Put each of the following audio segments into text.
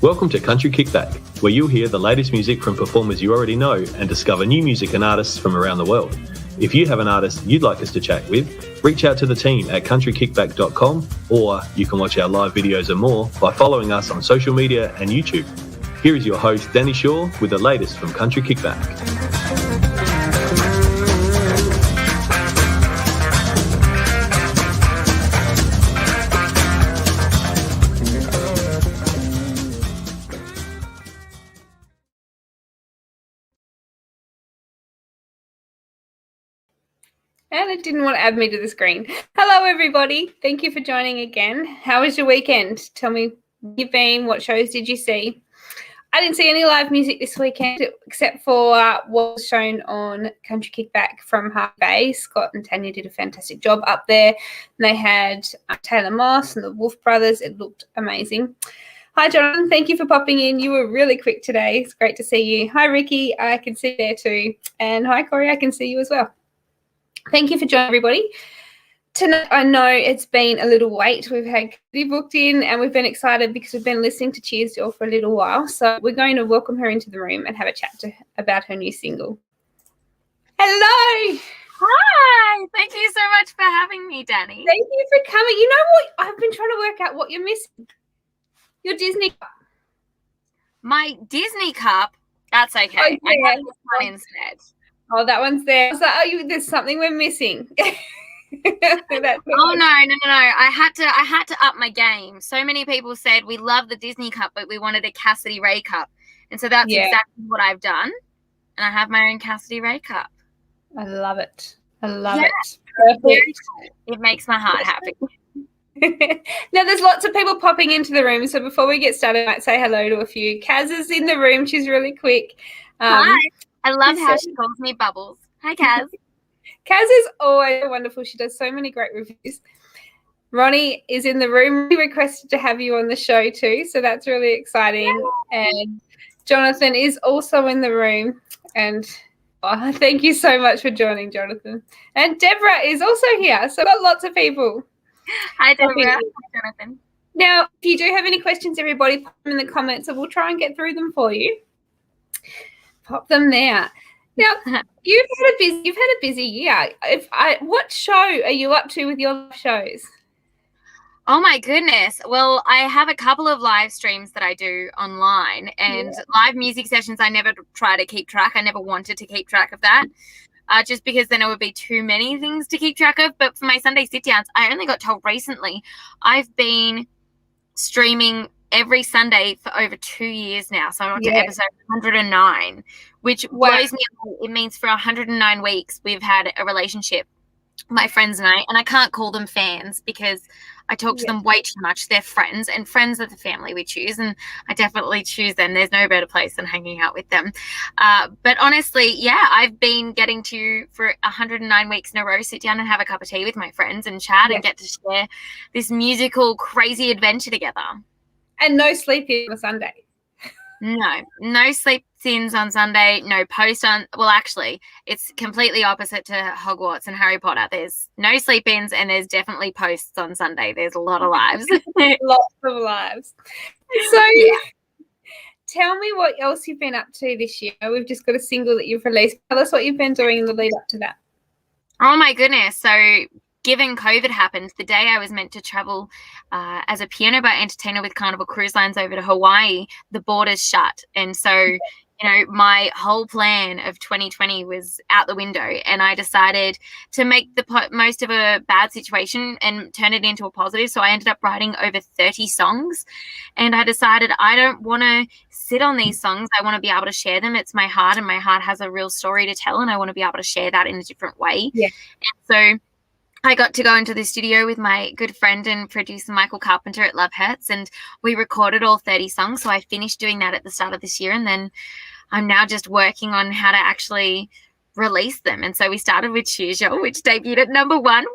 Welcome to Country Kickback, where you'll hear the latest music from performers you already know and discover new music and artists from around the world. If you have an artist you'd like us to chat with, reach out to the team at countrykickback.com, or you can watch our live videos and more by following us on social media and YouTube. Here is your host, Danny Shaw, with the latest from Country Kickback. And it didn't want to add me to the screen. Hello, everybody. Thank you for joining again. How was your weekend? Tell me where you've been. What shows did you see? I didn't see any live music this weekend except for what was shown on Country Kickback from Harvey Bay. Scott and Tanya did a fantastic job up there. And they had Taylor Moss and the Wolf Brothers. It looked amazing. Hi, Jonathan. Thank you for popping in. You were really quick today. It's great to see you. Hi, Ricky. I can see you there too. And hi, Corey. I can see you as well. Thank you for joining, everybody. Tonight, I know it's been a little wait. We've had Cassidy booked in and we've been excited because we've been listening to Cheers Joel for a little while. So we're going to welcome her into the room and have a chat about her new single. Hello. Hi. Thank you so much for having me, Danny. Thank you for coming. You know what? I've been trying to work out what you're missing. Your Disney cup. My Disney cup? That's okay. Oh, yeah. I got this one instead. Oh, that one's there. I was like, there's something we're missing. Oh no! I had to up my game. So many people said we love the Disney cup, but we wanted a Cassidy-Rae cup, and so that's exactly what I've done. And I have my own Cassidy-Rae cup. I love it. I love it. Perfect. It makes my heart happy. Now, there's lots of people popping into the room, so before we get started, I might say hello to a few. Kaz is in the room. She's really quick. Hi. I love how she calls me Bubbles. Hi, Kaz. Kaz is always wonderful. She does so many great reviews. Ronnie is in the room. We requested to have you on the show too, so that's really exciting. Yay. And Jonathan is also in the room. And thank you so much for joining, Jonathan. And Deborah is also here. So we've got lots of people. Hi, Deborah. Hi, Jonathan. Now, if you do have any questions, everybody, put them in the comments and we'll try and get through them for you. Pop them there. Now, you've had a busy year. What show are you up to with your shows? Oh my goodness. Well, I have a couple of live streams that I do online, and live music sessions I never try to keep track. I never wanted to keep track of that. Just because then it would be too many things to keep track of. But for my Sunday sit-downs, I only got told recently I've been streaming every Sunday for over 2 years now. So I'm up to episode 109, which blows me away. It means for 109 weeks we've had a relationship, my friends and I can't call them fans because I talk to them way too much. They're friends, and friends are the family we choose, and I definitely choose them. There's no better place than hanging out with them. But honestly, I've been getting to, for 109 weeks in a row, sit down and have a cup of tea with my friends and chat and get to share this musical crazy adventure together. And no sleep-ins on Sunday. No sleep-ins on Sunday, no post on, well, actually, it's completely opposite to Hogwarts and Harry Potter. There's no sleep-ins and there's definitely posts on Sunday. There's a lot of lives. Lots of lives. So tell me what else you've been up to this year. We've just got a single that you've released. Tell us what you've been doing in the lead up to that. Oh, my goodness. So given COVID happened, the day I was meant to travel as a piano bar entertainer with Carnival Cruise Lines over to Hawaii, the borders shut. And so, my whole plan of 2020 was out the window, and I decided to make the most of a bad situation and turn it into a positive. So I ended up writing over 30 songs, and I decided I don't want to sit on these songs. I want to be able to share them. It's my heart, and my heart has a real story to tell, and I want to be able to share that in a different way. Yeah. And so I got to go into the studio with my good friend and producer Michael Carpenter at Love Hurts, and we recorded all 30 songs. So I finished doing that at the start of this year, and then I'm now just working on how to actually release them. And so we started with Cheers Joel, which debuted at number 1.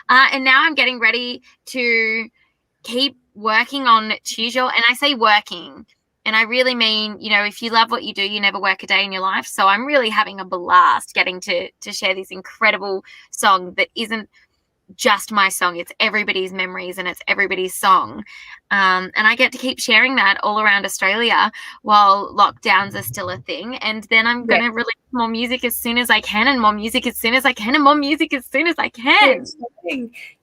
And now I'm getting ready to keep working on Cheers Joel. And I say working, and I really mean, if you love what you do, you never work a day in your life. So I'm really having a blast getting to share this incredible song that isn't just my song. It's everybody's memories and it's everybody's song. And I get to keep sharing that all around Australia while lockdowns are still a thing. And then I'm going to release more music as soon as I can, and more music as soon as I can, and more music as soon as I can.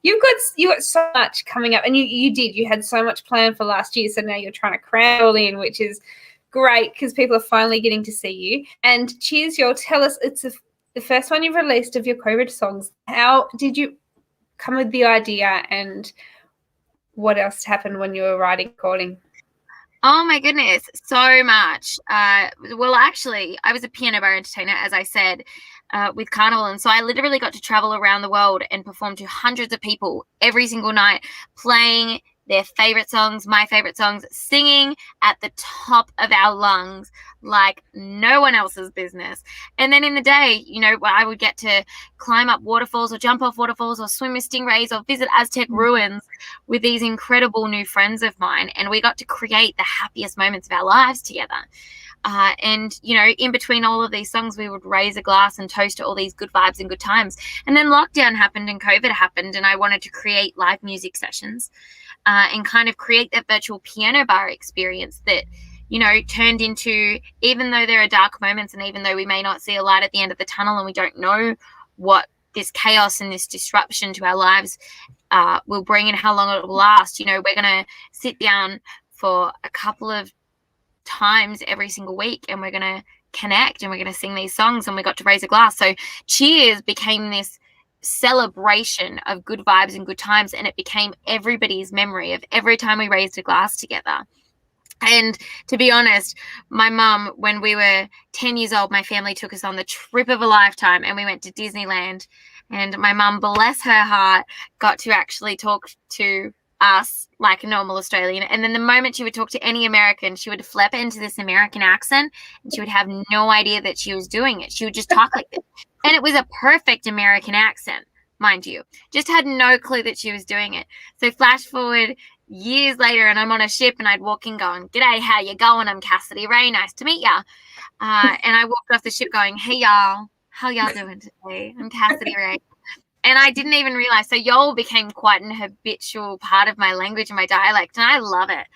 You got so much coming up, and you had so much planned for last year. So now you're trying to cram it all in, which is great because people are finally getting to see you. And Cheers Y'all, tell us, it's the first one you've released of your COVID songs. How did you come with the idea, and what else happened when you were writing, recording? Oh my goodness, so much. Well, actually, I was a piano bar entertainer, as I said, with Carnival. And so I literally got to travel around the world and perform to hundreds of people every single night, playing their favorite songs, my favorite songs, singing at the top of our lungs like no one else's business. And then in the day, I would get to climb up waterfalls or jump off waterfalls or swim with stingrays or visit Aztec ruins with these incredible new friends of mine. And we got to create the happiest moments of our lives together. And in between all of these songs, we would raise a glass and toast to all these good vibes and good times. And then lockdown happened and COVID happened, and I wanted to create live music sessions and kind of create that virtual piano bar experience that, turned into, even though there are dark moments and even though we may not see a light at the end of the tunnel and we don't know what this chaos and this disruption to our lives will bring and how long it will last, we're going to sit down for a couple of times every single week and we're going to connect and we're going to sing these songs, and we got to raise a glass. So Cheers became this celebration of good vibes and good times, and it became everybody's memory of every time we raised a glass together. And to be honest, my mum, when we were 10 years old, my family took us on the trip of a lifetime and we went to Disneyland, and my mum, bless her heart, got to actually talk to us like a normal Australian. And then the moment she would talk to any American, she would flip into this American accent and she would have no idea that she was doing it. She would just talk like this. And it was a perfect American accent, mind you. Just had no clue that she was doing it. So flash forward years later, and I'm on a ship and I'd walk in going, "G'day, how you going? I'm Cassidy-Rae. Nice to meet ya." And I walked off the ship going, "Hey, y'all. How y'all doing today? I'm Cassidy-Rae." And I didn't even realize. So y'all became quite an habitual part of my language and my dialect, and I love it.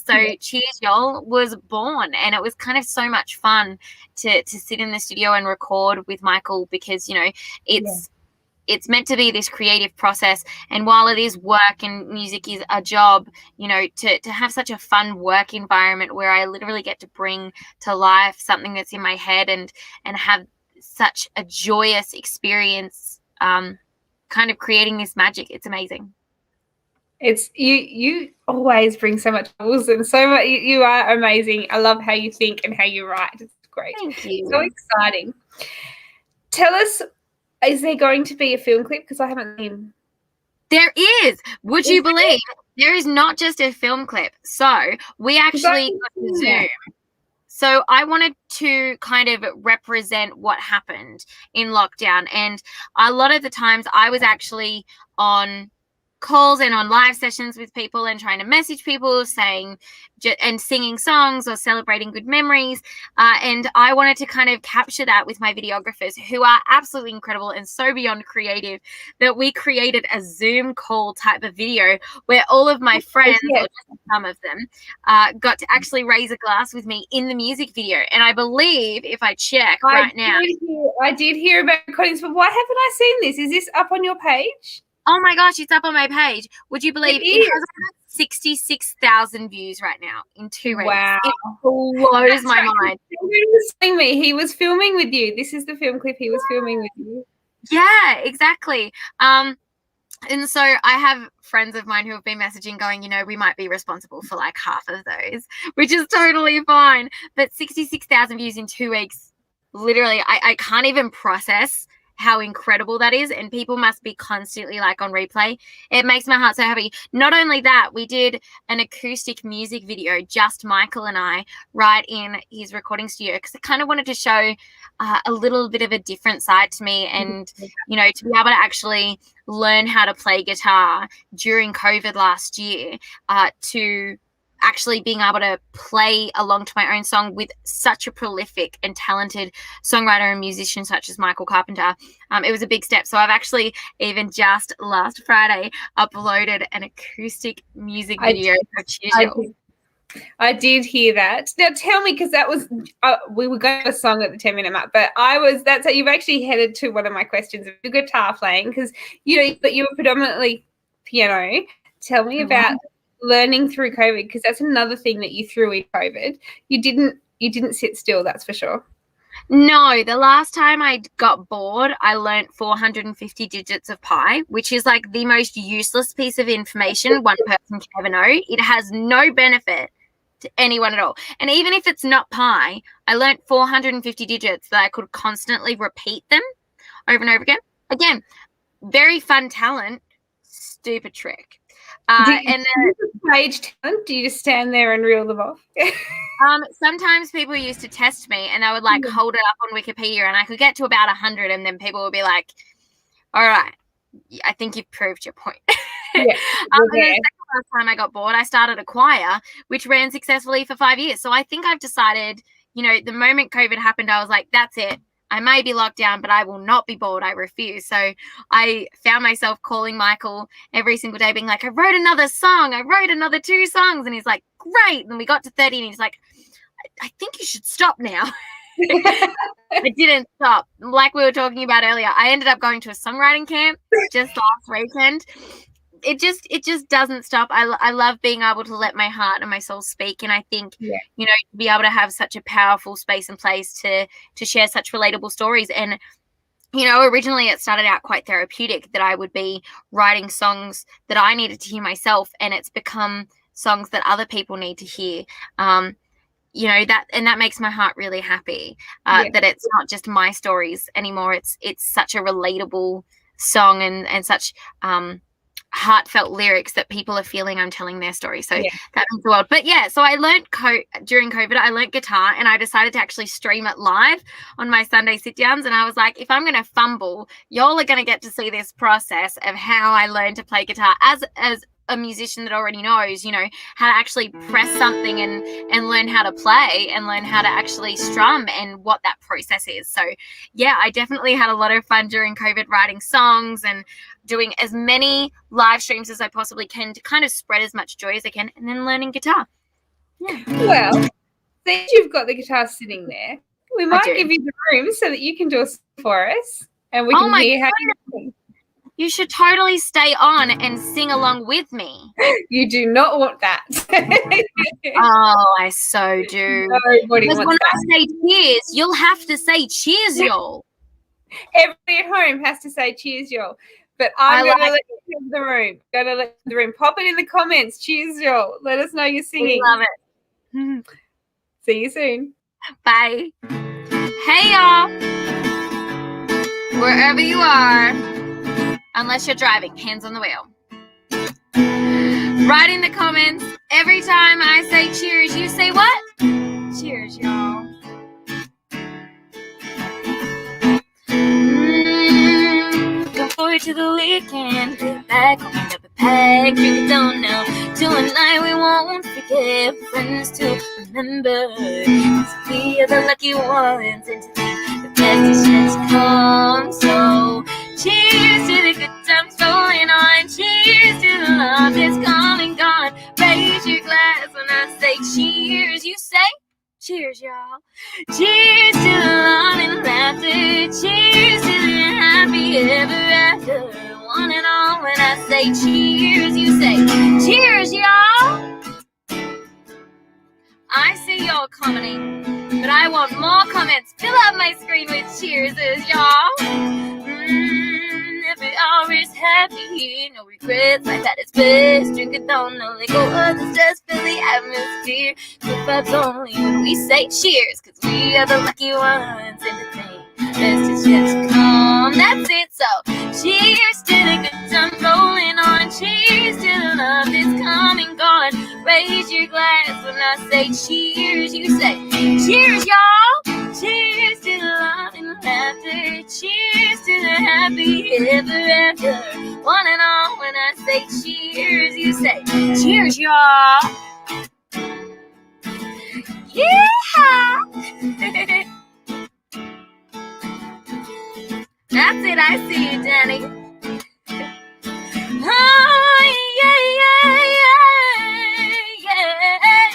So Cheers Y'all was born, and it was kind of so much fun to sit in the studio and record with Michael because, it's meant to be this creative process. And while it is work and music is a job, to have such a fun work environment where I literally get to bring to life something that's in my head and have such a joyous experience, kind of creating this magic. It's amazing. It's you always bring so much tools and so much. You are amazing. I love how you think and how you write. It's great. Thank you. So exciting. Tell us, is there going to be a film clip? Because I haven't seen. There is. Would you believe there is not just a film clip? So we actually got to Zoom. So I wanted to kind of represent what happened in lockdown. And a lot of the times I was actually on calls and on live sessions with people and trying to message people saying and singing songs or celebrating good memories. And I wanted to kind of capture that with my videographers, who are absolutely incredible and so beyond creative, that we created a Zoom call type of video where all of my friends, or just some of them, got to actually raise a glass with me in the music video. And I believe, if I check now. I did hear about recordings, but why haven't I seen this? Is this up on your page? Oh my gosh, it's up on my page. Would you believe it has 66,000 views right now in 2 weeks? Wow. It blows my mind. He was filming with you. This is the film clip he was filming with you. Yeah, exactly. And so I have friends of mine who have been messaging going, we might be responsible for like half of those, which is totally fine. But 66,000 views in 2 weeks, literally, I can't even process how incredible that is, and people must be constantly like on replay. It makes my heart so happy. Not only that, we did an acoustic music video, just Michael and I, right in his recording studio, because I kind of wanted to show a little bit of a different side to me, and to be able to actually learn how to play guitar during COVID last year, to actually being able to play along to my own song with such a prolific and talented songwriter and musician such as Michael Carpenter, it was a big step. So I've actually even just last Friday uploaded an acoustic music video of Cheers Y'all. I did hear that. Now tell me, because that was we were going to a song at the 10-minute mark, but that's how you've actually headed to one of my questions of your guitar playing, because but you were predominantly piano. Tell me about learning through COVID, because that's another thing that you threw in COVID. You didn't sit still, that's for sure. No, the last time I got bored, I learnt 450 digits of pi, which is like the most useless piece of information one person can ever know. It has no benefit to anyone at all. And even if it's not pi, I learnt 450 digits that I could constantly repeat them over and over again. Again, very fun talent, stupid trick. And then stage talent, do you just stand there and reel them off? Sometimes people used to test me and they would like hold it up on Wikipedia and I could get to about 100 and then people would be like, all right, I think you've proved your point. Yeah. And then the last time I got bored, I started a choir, which ran successfully for 5 years. So I think I've decided, the moment COVID happened, I was like, that's it. I may be locked down, but I will not be bored. I refuse. So I found myself calling Michael every single day being like, I wrote another song. I wrote another 2 songs. And he's like, great. And we got to 30 and he's like, I think you should stop now. I didn't stop. Like we were talking about earlier, I ended up going to a songwriting camp just last weekend. It just doesn't stop. I love being able to let my heart and my soul speak. And I think, to be able to have such a powerful space and place to share such relatable stories. And, originally it started out quite therapeutic that I would be writing songs that I needed to hear myself. And it's become songs that other people need to hear. That makes my heart really happy, that it's not just my stories anymore. It's such a relatable song and such, heartfelt lyrics that people are feeling I'm telling their story. So that means the world. But so I learned during COVID, I learned guitar and I decided to actually stream it live on my Sunday sit downs. And I was like, if I'm going to fumble, y'all are going to get to see this process of how I learned to play guitar as a musician that already knows, how to actually press something and learn how to play and learn how to actually strum and what that process is. So I definitely had a lot of fun during COVID writing songs and doing as many live streams as I possibly can to kind of spread as much joy as I can, and then learning guitar. Well, since you've got the guitar sitting there, we might give you the room so that you can do a song for us and we can hear how you sing. You should totally stay on and sing along with me. You do not want that. Oh, I so do. Nobody because wants when that. I say cheers, you'll have to say cheers, y'all. Everybody at home has to say cheers, y'all. But I'm going to let you into the room. Pop it in the comments. Cheers, y'all. Let us know you're singing. Love it. See you soon. Bye. Hey, y'all. Wherever you are, unless you're driving, hands on the wheel. Write in the comments. Every time I say cheers, you say what? Cheers, y'all. Looking forward to the weekend. Get back, open up a pack, drink a donut. To a night we won't forget. Friends to remember. 'Cause we are the lucky ones, and to think the best is yet to come. So cheers to the good times rolling on. Cheers to the love that's come and gone. Raise your glass when I say cheers. You say cheers, y'all. Cheers to the love and laughter. Cheers to the happy ever after. One and all, when I say cheers, you say cheers, y'all. I see y'all commenting, but I want more comments. Fill up my screen with cheerses, y'all. Every hour is happy, no regrets, life at its best. Drink it down, no let go of the stress, feel the atmosphere. Good vibes only when we say cheers, 'cause we are the lucky ones, and the thing best is yet to come. That's it, so cheers to the good time rolling on. Cheers to the love that's come and gone. Raise your glass when I say cheers, you say cheers, y'all. Cheers to the love and laughter. Cheers to the happy ever after. One and all, when I say cheers, you say cheers, y'all. Yeah. That's it. I see you, Danny. Oh, yeah, yeah, yeah, yeah.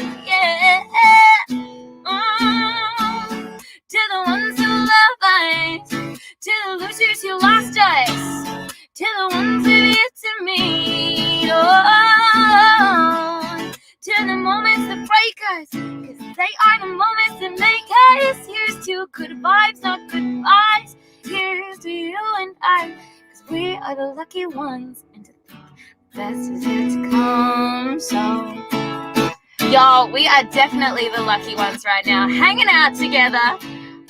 To the ones who love us, to the losers who lost us, to the ones who yet to meet. Oh, to the moments that break us, 'cause they are the moments that make us. Here's to good vibes, not goodbyes. Here's to you and I, 'cause we are the lucky ones, and to think the best is yet to come. So, y'all, we are definitely the lucky ones right now, hanging out together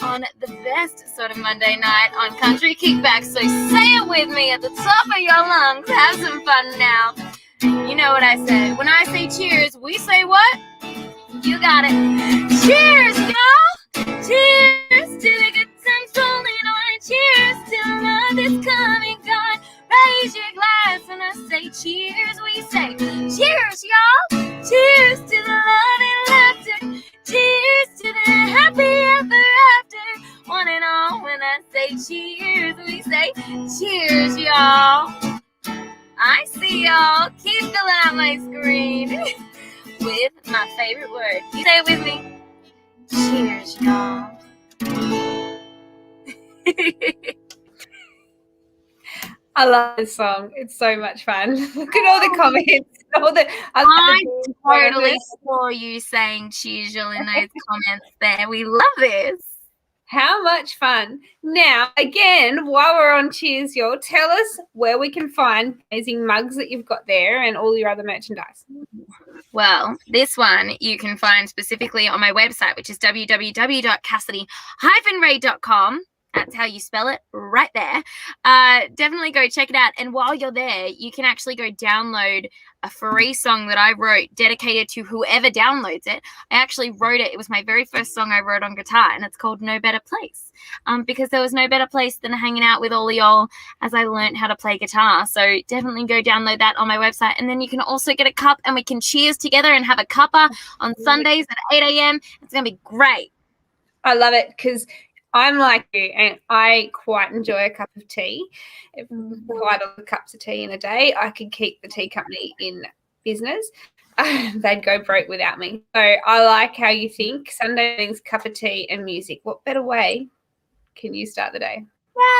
on the best sort of Monday night on Country Kickback. So say it with me at the top of your lungs. Have some fun now. You know what I said. When I say cheers, we say what? You got it. Cheers, y'all. Cheers to the good times rolling on. Cheers to the love that's coming gone. Raise your glass and I say cheers. We say cheers, y'all. Cheers to the love and laughter. Cheers to the happy ever after. One and all, when I say cheers, we say cheers, y'all. I see y'all. Keep filling out my screen with my favorite word. You say it with me. Cheers, y'all. I love this song. It's so much fun. Look at all the comments. I totally saw you saying cheers, y'all, in those comments there. We love this. How much fun. Now, again, while we're on Cheers, y'all, tell us where we can find amazing mugs that you've got there and all your other merchandise. Well, this one you can find specifically on my website, which is www.cassidy-rae.com. That's how you spell it, right there. Definitely go check it out. And while you're there, you can actually go download a free song that I wrote dedicated to whoever downloads it. I actually wrote it. It was my very first song I wrote on guitar, and it's called No Better Place. Because there was no better place than hanging out with all of y'all as I learned how to play guitar. So definitely go download that on my website. And then you can also get a cup and we can cheers together and have a cuppa on Sundays at 8 a.m. It's going to be great. I love it because I'm like you, and I quite enjoy a cup of tea. Quite a lot of cups of tea in a day. I could keep the tea company in business. They'd go broke without me. So I like how you think. Sunday mornings, cup of tea and music. What better way can you start the day?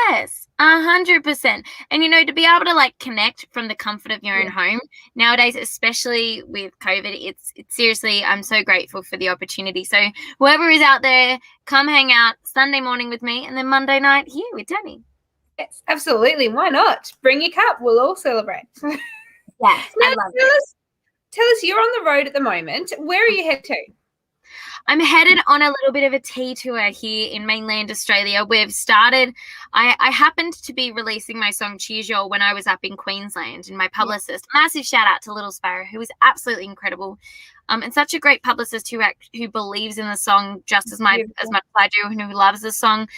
Yes, 100%. And, you know, to be able to like connect from the comfort of your own home nowadays, especially with COVID, it's seriously, I'm so grateful for the opportunity. So whoever is out there, come hang out Sunday morning with me and then Monday night here with Danny. Yes, absolutely. Why not? Bring your cup. We'll all celebrate. Yes, now, I love it. Tell us, you're on the road at the moment. Where are you headed to? I'm headed on a little bit of a tea tour here in mainland Australia. We've started, I happened to be releasing my song Cheers Y'all when I was up in Queensland, and my publicist, massive shout out to Little Sparrow, who is absolutely incredible. And such a great publicist who believes in the song just as much as I do, and who loves the song.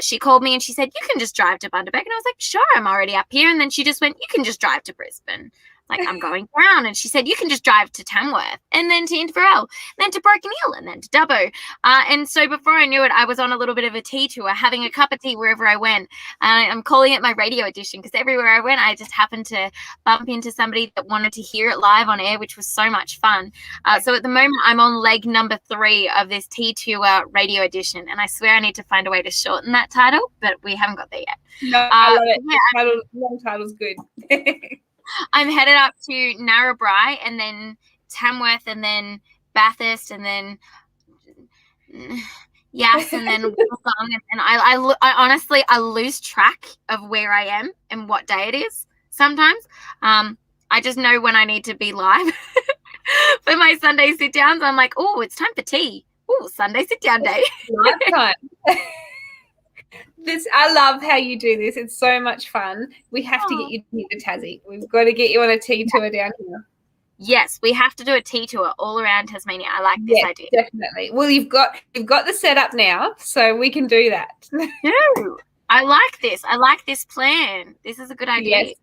She called me and she said, "You can just drive to Bundaberg." And I was like, "Sure, I'm already up here." And then she just went, "You can just drive to Brisbane." Like, I'm going down. And she said, "You can just drive to Tamworth and then to Inverell, then to Broken Hill and then to Dubbo." And so before I knew it, I was on a little bit of a tea tour, having a cup of tea wherever I went. I'm calling it my radio edition because everywhere I went, I just happened to bump into somebody that wanted to hear it live on air, which was so much fun. So at the moment, I'm on leg number 3 of this tea tour radio edition. And I swear I need to find a way to shorten that title, but we haven't got there yet. No, I love it. Yeah. Long title's good. I'm headed up to Narrabri and then Tamworth and then Bathurst and then Yass and then Wollongong. And I honestly, I lose track of where I am and what day it is sometimes. I just know when I need to be live for my Sunday sit downs. I'm like, oh, it's time for tea. Oh, Sunday sit down day. Lifetime. I love how you do this. It's so much fun. We have to get you to Tassie. We've got to get you on a tea tour down here. Yes, we have to do a tea tour all around Tasmania. I like this idea. Definitely. Well, you've got the setup now, so we can do that. No, I like this. I like this plan. This is a good idea. Yes.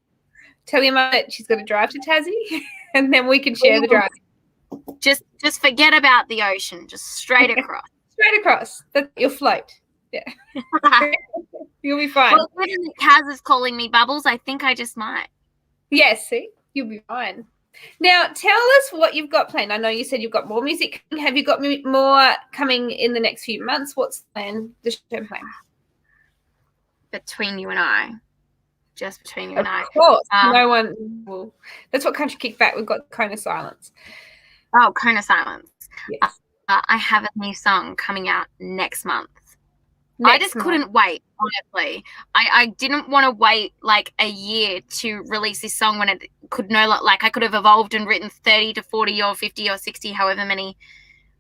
Tell your mum that she's got to drive to Tassie, and then we can share the drive. Just forget about the ocean. Just straight across. Straight across. You'll float. Yeah. You'll be fine. Well, given that Kaz is calling me Bubbles, I think I just might. Yes, see? You'll be fine. Now, tell us what you've got planned. I know you said you've got more music. Have you got more coming in the next few months? What's the short-term plan? Between you and I. Just between you and I. Of course. No one will. That's what Country Kickback, we've got Cone of Silence. Oh, Cone of Silence. Yes. I have a new song coming out next month. I just couldn't wait, honestly. I didn't want to wait like a year to release this song when it could I could have evolved and written 30 to 40 or 50 or 60, however many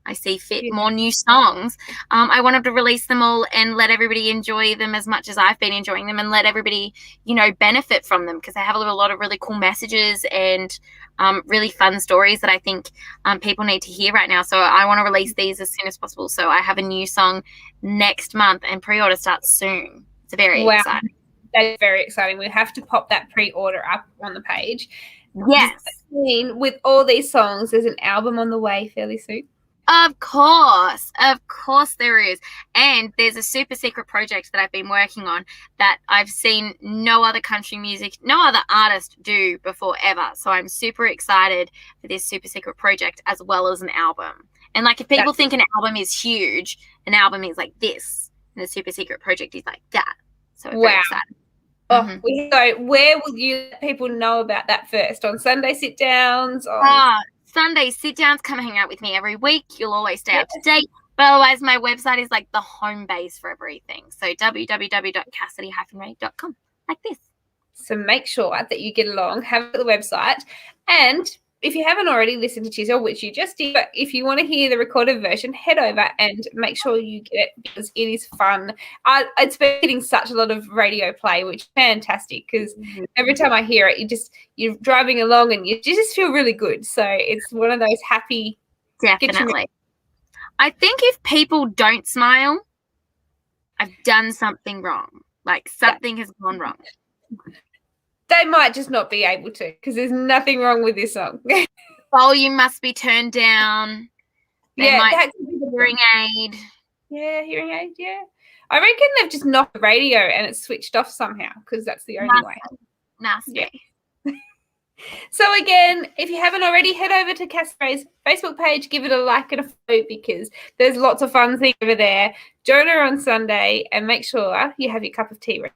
I see fit, more new songs. I wanted to release them all and let everybody enjoy them as much as I've been enjoying them, and let everybody, benefit from them, because they have a lot of really cool messages and really fun stories that I think people need to hear right now. So I want to release these as soon as possible. So I have a new song next month, and pre-order starts soon. It's very exciting. That is very exciting. We have to pop that pre-order up on the page. Yes. With all these songs, there's an album on the way fairly soon. Of course there is. And there's a super secret project that I've been working on that I've seen no other artist do before ever. So I'm super excited for this super secret project as well as an album. And if people think an album is huge, an album is like this, and a super secret project is like that. So I'm very excited. So where will you let people know about that first? On Sunday sit downs? Sunday sit-downs, come hang out with me every week. You'll always stay up to date. But otherwise, my website is the home base for everything. So www.cassidy-rae.com, like this. So make sure that you get along, have a look at the website. And if you haven't already listened to Chisel, which you just did, but if you want to hear the recorded version, head over and make sure you get it, because it is fun. It's been getting such a lot of radio play, which is fantastic, because every time I hear it, you're driving along and you just feel really good. So it's one of those happy. Definitely. I think if people don't smile, I've done something wrong. Something has gone wrong. They might just not be able to, because there's nothing wrong with this song. Volume must be turned down. They might be hearing aid. Yeah, hearing aid, yeah. I reckon they've just knocked the radio and it's switched off somehow, because that's the only way. Nasty. Yeah. So again, if you haven't already, head over to Cassidy-Rae's Facebook page, give it a like and a follow, because there's lots of fun things over there. Join her on Sunday and make sure you have your cup of tea ready.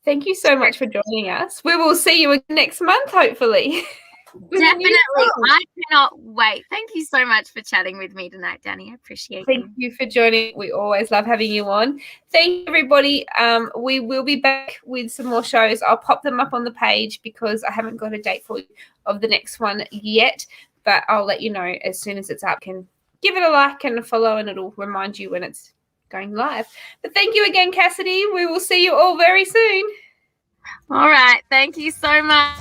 Thank you so much for joining us. We will see you again next month, hopefully. Definitely. I cannot wait. Thank you so much for chatting with me tonight, Danny. I appreciate it. Thank you for joining. We always love having you on. Thank you, everybody. We will be back with some more shows. I'll pop them up on the page, because I haven't got a date for you of the next one yet, but I'll let you know as soon as it's up. Can give it a like and a follow, and it'll remind you when it's going live. But thank you again, Cassidy. We will see you all very soon. All right. Thank you so much.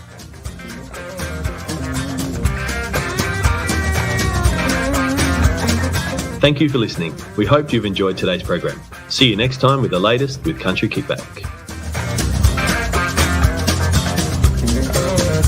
Thank you for listening. We hope you've enjoyed today's program. See you next time with the latest with Country Kickback.